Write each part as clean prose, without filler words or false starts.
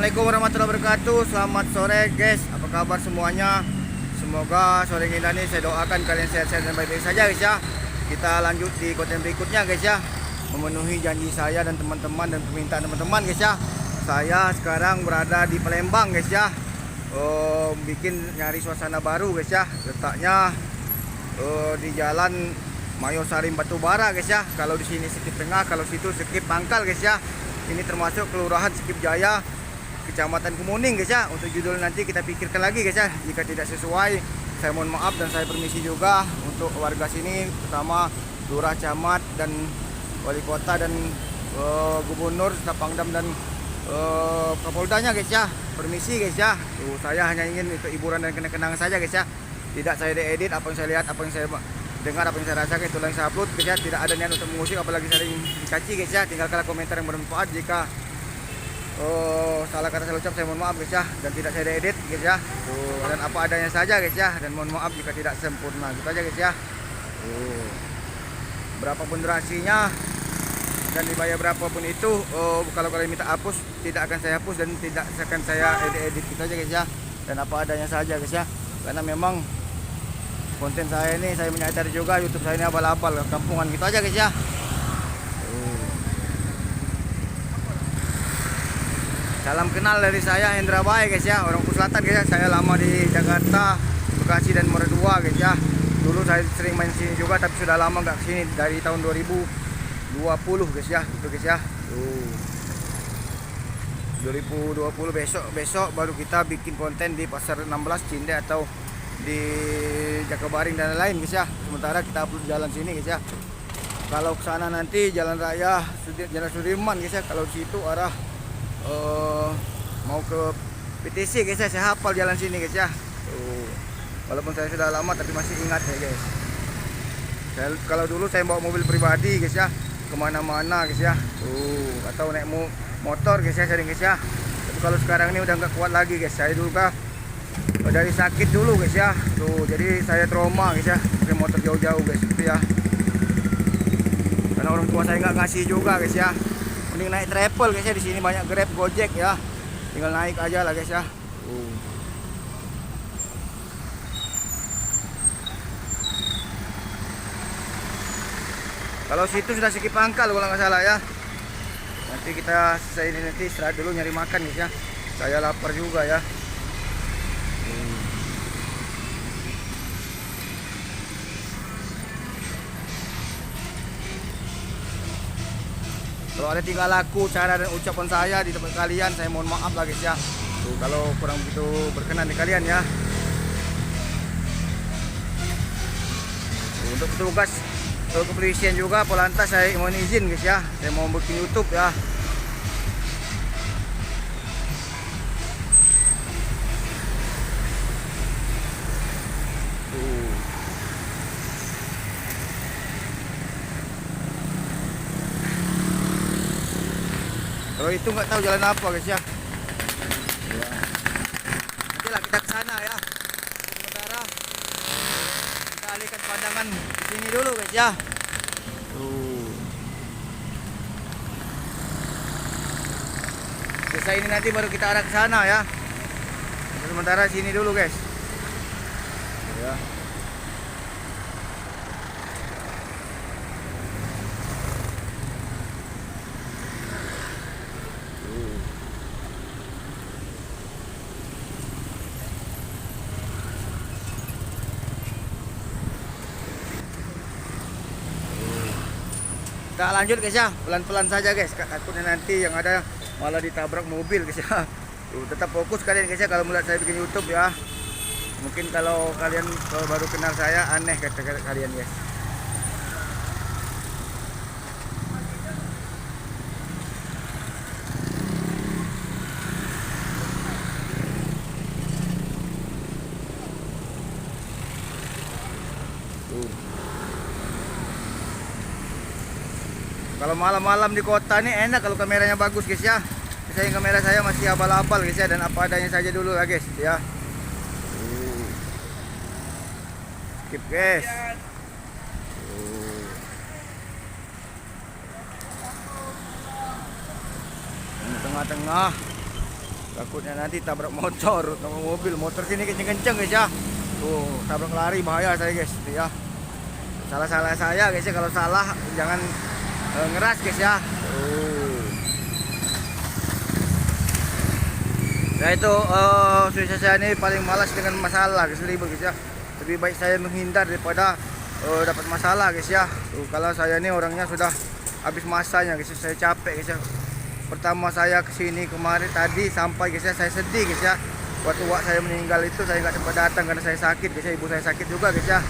Assalamualaikum warahmatullahi wabarakatuh. Selamat sore guys, apa kabar semuanya? Semoga sore ini saya doakan kalian sehat-sehat dan baik-baik saja guys ya. Kita lanjut di konten berikutnya guys ya, memenuhi janji saya dan teman-teman dan permintaan teman-teman guys ya. Saya sekarang berada di Palembang guys ya. Bikin nyari suasana baru guys ya. Letaknya di jalan Mayor Sarim Batubara guys ya. Kalau di sini Sekip Tengah, kalau situ Sekip Pangkal guys ya. Ini termasuk Kelurahan Sekip Jaya, Kecamatan Kemuning guys ya. Untuk judul nanti kita pikirkan lagi guys ya. Jika tidak sesuai, saya mohon maaf dan saya permisi juga untuk warga sini, terutama lurah, camat dan wali kota dan gubernur, staf Pangdam dan Kapoldanya guys ya. Permisi guys ya. Saya hanya ingin untuk hiburan dan kenang-kenangan saja guys ya. Tidak saya edit, apa yang saya lihat, apa yang saya dengar, apa yang saya rasakan, itulah yang saya upload guys ya. Tidak ada niat untuk mengusik, apalagi saling dicaci guys ya. Tinggalkanlah komentar yang bermanfaat. Jika salah kata saya ucap, saya mohon maaf guys ya. Dan tidak saya edit guys ya. Dan apa adanya saja guys ya. Dan mohon maaf jika tidak sempurna, gitu aja guys ya. Berapapun durasinya dan dibayar berapapun itu, kalau kalian minta hapus, tidak akan saya hapus dan tidak akan saya edit gitu aja guys ya. Dan apa adanya saja guys ya. Karena memang konten saya ini, saya menyadari juga YouTube saya ini abal-abal, kampungan gitu aja guys ya. Salam kenal dari saya, Hendra Bae guys ya, orang Selatan guys ya. Saya lama di Jakarta, Bekasi dan Muara Dua guys ya. Dulu saya sering main sini juga, tapi sudah lama nggak kesini, dari tahun 2020 guys ya, itu guys ya. 2020 besok baru kita bikin konten di Pasar 16 Cinde atau di Jakabaring dan lain guys ya. Sementara kita upload jalan sini guys ya. Kalau ke sana nanti jalan raya Jalan Sudirman guys ya. Kalau situ arah mau ke PTC guys ya. Saya hafal jalan sini guys ya. Walaupun saya sudah lama tapi masih ingat ya guys. Kalau dulu saya bawa mobil pribadi guys ya, kemana-mana guys ya. Atau naik motor guys ya sering guys ya. Tapi kalau sekarang ini udah nggak kuat lagi guys. Saya dulu dari sakit dulu guys ya. Jadi saya trauma guys ya, pakai motor jauh-jauh guys gitu ya. Karena orang tua saya nggak ngasih juga guys ya. Mending naik travel guys ya, di sini banyak Grab, Gojek ya. Tinggal naik aja lah guys ya. Kalau situ sudah Sekip Pangkal kalau nggak salah ya. Nanti kita selesai ini, nanti istirahat dulu nyari makan guys ya. Saya lapar juga ya. Kalau ada tingkah laku, cara dan ucapan saya di tempat kalian, saya mohon maaf lah guys ya. Kalau kurang begitu berkenan di kalian ya. Untuk petugas kepolisian juga, Polantas, saya mohon izin guys ya. Saya mau bikin YouTube ya. Kalau itu nggak tahu jalan apa guys ya. Nanti lah kita ke sana ya. Sementara kita alihkan pandangan di sini dulu guys ya. Selesai ini nanti baru kita arah ke sana ya. Sementara sini dulu guys. Ya. Kita lanjut guys ya, pelan-pelan saja guys. Takutnya nanti yang ada malah ditabrak mobil guys ya. Tetap fokus kalian guys ya kalau melihat saya bikin YouTube ya. Mungkin kalau kalian baru kenal saya, aneh kata kalian guys. Kalau malam-malam di kota ini enak kalau kameranya bagus guys ya. Saya kamera saya masih abal-abal guys ya, dan apa adanya saja dulu lah guys ya. Skip guys. Ini tengah-tengah Takutnya nanti tabrak motor, mobil, motor sini kenceng-kenceng guys ya. Tuh, tabrak lari bahaya saya guys, tuh ya. Salah-salah saya guys ya, kalau salah jangan ngeras guys ya. Nah itu saya ini paling malas dengan masalah guys, ribet guys ya. Lebih baik saya menghindar daripada dapat masalah guys ya. Tuh, kalau saya ini orangnya sudah habis masanya guys, saya capek guys ya. Pertama saya kesini kemarin tadi sampai guys ya, saya sedih guys ya. Waktu wak saya meninggal itu saya nggak sempat datang karena saya sakit guys ya. Ibu saya sakit juga guys ya.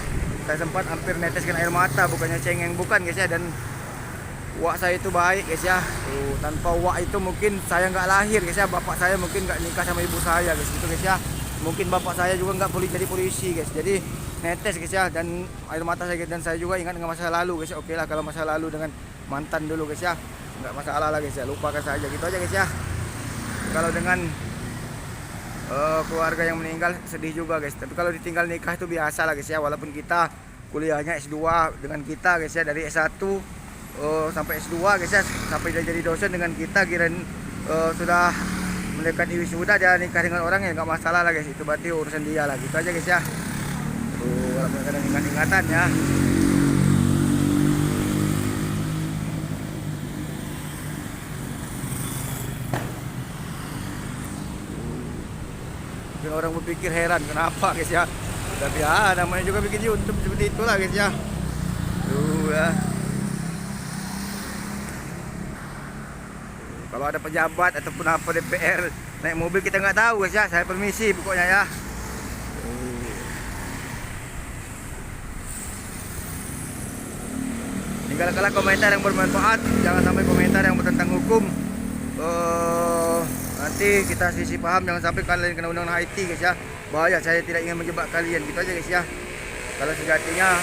Saya sempat hampir neteskan air mata, bukannya cengeng, bukan guys ya. Dan wak saya itu baik guys ya. Tuh, tanpa wak itu mungkin saya nggak lahir guys ya. Bapak saya mungkin nggak nikah sama ibu saya guys, gitu guys ya. Mungkin bapak saya juga nggak boleh jadi polisi guys. Jadi netes guys ya, dan air mata saya, dan saya juga ingat dengan masa lalu guys ya. Oke lah kalau masa lalu dengan mantan dulu guys ya, nggak masalah lah guys ya, lupakan saja gitu aja guys ya. Kalau dengan keluarga yang meninggal sedih juga guys, tapi kalau ditinggal nikah itu biasa lah guys ya. Walaupun kita kuliahnya S2 dengan kita guys ya, dari S1 sampai S2 guys ya, sampai dia jadi dosen dengan kita, kirain sudah mendekati wisuda dia nikah dengan orang yang nggak masalah lah guys, itu berarti urusan dia lah, gitu aja guys ya. Tuh, walaupun kadang ingat-ingatan ya. Orang berpikir heran kenapa guys ya, tapi ya namanya juga bikin YouTube seperti itulah guys ya. Tuh ya, kalau ada pejabat ataupun apa DPR naik mobil kita nggak tahu guys ya, saya permisi pokoknya ya. Tinggalkanlah komentar yang bermanfaat, jangan sampai komentar yang bertentang hukum. Nanti kita sisi paham, jangan sampai kalian kena undang-undang IT guys ya. Bahaya, saya tidak ingin menjebak kalian, gitu aja guys ya. Kalau sejatinya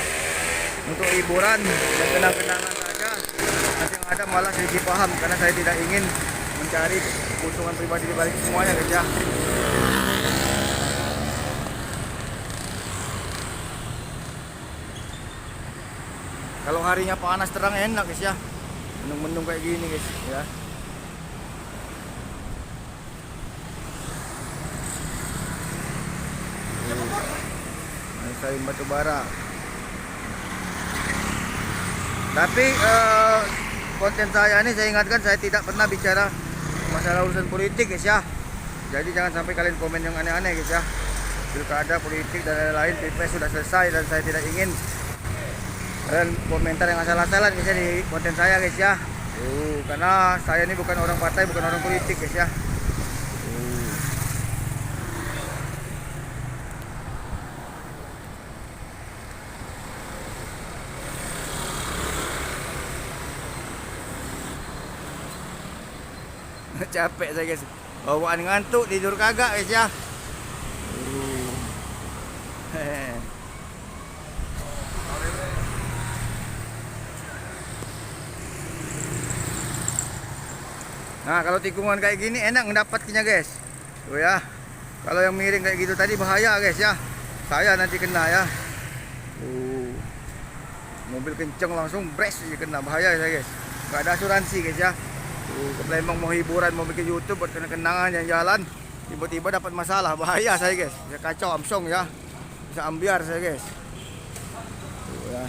untuk hiburan dan kenang-kenangan saja, nanti yang ada malah sisi paham, karena saya tidak ingin mencari keuntungan pribadi di balik semuanya guys ya. Kalau harinya panas terang enak guys ya, mendung-mendung kayak gini guys ya. Kain batu bara. Tapi konten saya ini saya ingatkan, saya tidak pernah bicara masalah urusan politik guys ya. Jadi jangan sampai kalian komen yang aneh-aneh guys ya. Pilkada, politik dan lain-lain, pilpres sudah selesai, dan saya tidak ingin kalian komentar yang asal-asalan guys ya di konten saya guys ya. Karena saya ini bukan orang partai, bukan orang politik guys ya. Capek saya guys, bawaan ngantuk, tidur kagak guys ya. Nah kalau tikungan kayak gini enak mendapatkannya guys. Tuh ya, kalau yang miring kayak gitu tadi bahaya guys ya, saya nanti kena ya. Mobil kenceng langsung brace aja kena, bahaya ya guys. Gak ada asuransi guys ya. Ke Palembang mau hiburan, mau bikin YouTube buat kenang-kenangan yang jalan, tiba-tiba dapat masalah, bahaya saya guys. Bisa kacau amsong ya, bisa ambiar saya guys. Tuh ya.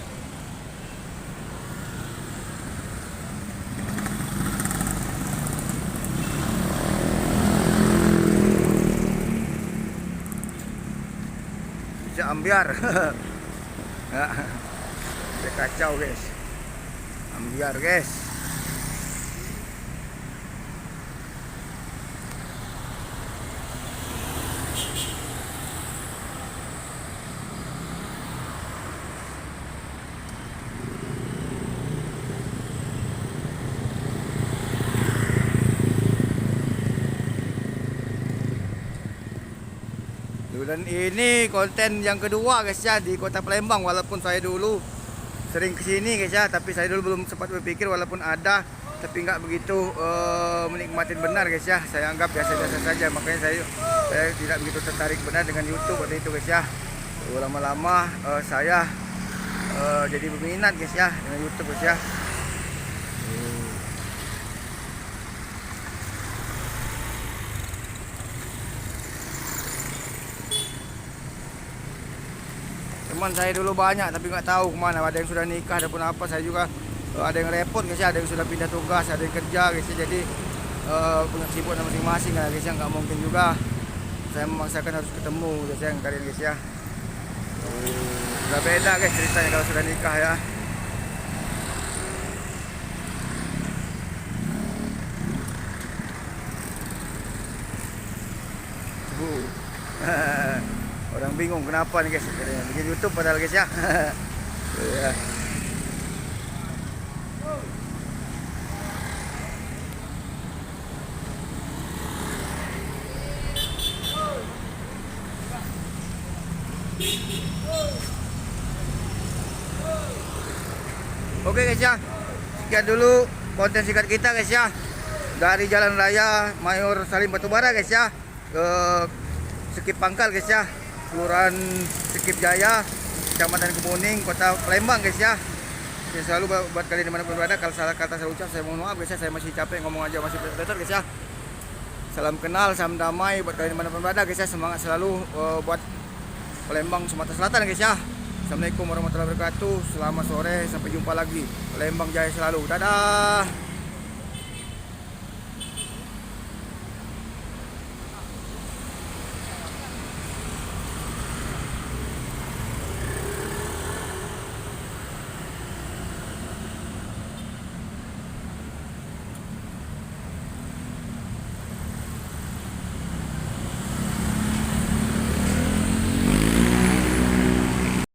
Bisa ambiar. Ya. Bisa kacau guys, ambiar guys. Dan ini konten yang kedua guys ya di Kota Palembang, walaupun saya dulu sering kesini guys ya, tapi saya dulu belum sempat berpikir, walaupun ada tapi nggak begitu menikmatin benar guys ya. Saya anggap biasa-biasa saja, makanya saya tidak begitu tertarik benar dengan YouTube waktu itu guys ya. Lama-lama saya jadi berminat guys ya dengan YouTube guys ya. teman saya dulu banyak tapi nggak tahu kemana. Ada yang sudah nikah ataupun apa. Saya juga ada yang repot guys ya, ada yang sudah pindah tugas, ada yang kerja guys ya. Jadi punya kesibukan masing-masing guys ya, nggak mungkin juga saya memaksakan harus ketemu guys ya kalian guys ya. Udah beda guys ceritanya kalau sudah nikah ya. Orang bingung kenapa nih guys, bikin YouTube padahal guys ya. Ya. Oke guys ya, sekian dulu konten singkat kita guys ya, dari Jalan Raya Mayor Salim Batubara guys ya ke Sekip Pangkal guys ya, Kelurahan Sekip Jaya, Kecamatan Kemuning, Kota Palembang guys ya. Saya selalu buat kalian dimanapun berada, kalau salah kata saya ucap saya mohon maaf guys ya, saya masih capek ngomong aja, masih better guys ya. Salam kenal, salam damai buat kalian dimanapun berada guys ya, semangat selalu buat Palembang Sumatera Selatan guys ya. Assalamualaikum warahmatullahi wabarakatuh. Selamat sore, sampai jumpa lagi. Palembang Jaya selalu. Dadah.